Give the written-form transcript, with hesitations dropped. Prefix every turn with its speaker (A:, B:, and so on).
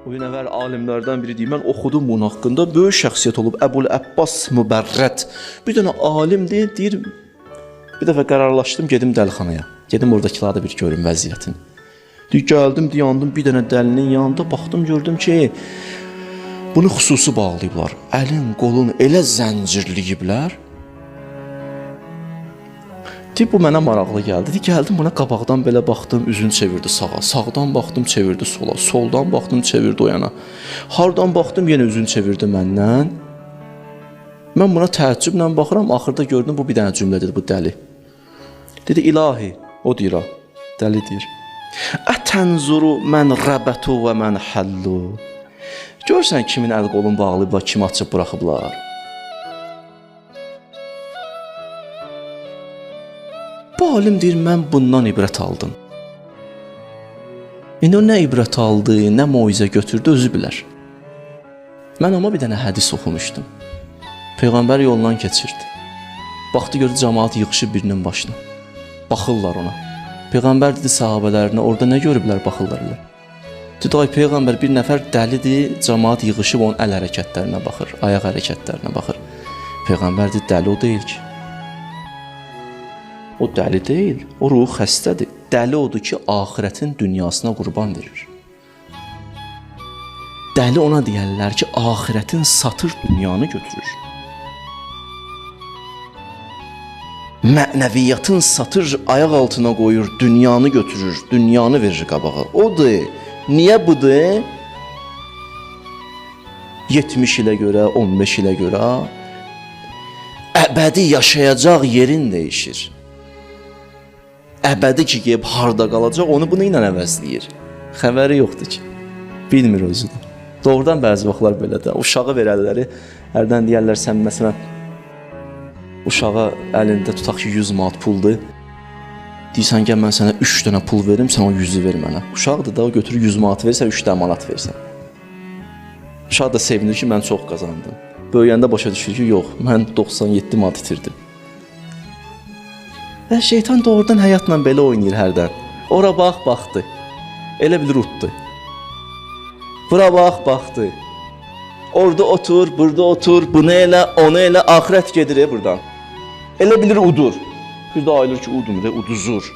A: O gün əvvəl alimlərdən biri deyir, mən oxudum bunun haqqında, böyük şəxsiyyət olub, Əbul Əbbas Mübərrət. Bir dənə alimdir, deyir, bir dəfə qərarlaşdım, gedim dəlixanaya. Gedim oradakıları da bir görüm vəziyyətini. Deyir, gəldim, dayandım bir dənə dəlinin yanında, baxdım, gördüm ki, bunu xüsusi bağlayıblar. Əlin, qolun elə zəncirliyiblər. Deyir, bu mənə maraqlı gəldi. Deyir, gəldim buna qabaqdan belə baxdım, üzünü çevirdi sağa. Sağdan baxdım, çevirdi sola. Soldan baxdım, çevirdi o yana. Hardan baxdım, yenə üzünü çevirdi məndən. Mən buna təəccüblə baxıram, axırda gördüm, bu bir dənə cümlə dedi, bu dəli. Dedi, ilahi, o deyir, dəli deyir. Ətənzuru mən rəbətu və mən həllu. Görsən kimin əl qolun bağlayıblar, kimi açıb buraxıblar. Bu alim deyir, mən bundan ibrət aldım. İndi o nə ibrət aldı, nə moizə götürdü, özü bilər. Mən amma bir dənə hədis oxumuşdum. Peyğəmbər yolundan keçirdi. Baxdı, gördü, cəmaat yığışıb birinin başına. Baxırlar ona. Peyğəmbər dedi sahabələrinə, orada nə görüblər, baxırlar elə. Dedi, ay Peyğəmbər, bir nəfər dəlidir, cəmaat yığışıb onun əl hərəkətlərinə baxır, ayaq hərəkətlərinə baxır. Peyğəmbər dedi, dəli o deyil ki. O dəli deyil, o ruh xəstədir. Dəli odur ki, axirətin dünyasına qurban verir. Dəli ona deyərlər ki, axirətin satır, dünyanı götürür. Mənəviyyatın satır, ayaq altına qoyur, dünyanı götürür, dünyanı verir qabağa. Odur. Niyə budur? 70 ilə görə, 15 ilə görə əbədi yaşayacaq yerin dəyişir. Əbədi ki, gəlib harda qalacaq, onu bunu ilə əvəzləyir. Xəbəri yoxdur ki. Bilmir özü də. Doğrudan bəzi vaxtlar belədir. Uşağı verərləri, hərdən deyərlər, sən məsələn, uşağa əlində tutaq ki, 100 manat puldur. Deyirsən, gəl mən sənə 3 dənə pul verim, sən o 100-ü ver mənə. Uşaqdır da, o götürür 100 manat versə, 3 dənə manat versən. Uşaq da sevinir ki, mən çox qazandım. Böyüyəndə başa düşür ki, yox, mən 97 manat itirdim. Və şeytan doğrudan həyatla belə oynayır hərdən. Ora bax, baxdı. Elə bilir utdu. Bura bax, baxdı. Orada otur, burada otur, bunu elə, onu elə, axirət gedir buradan. Elə bilir udur. Bir də ayılır ki, udmur, uduzur.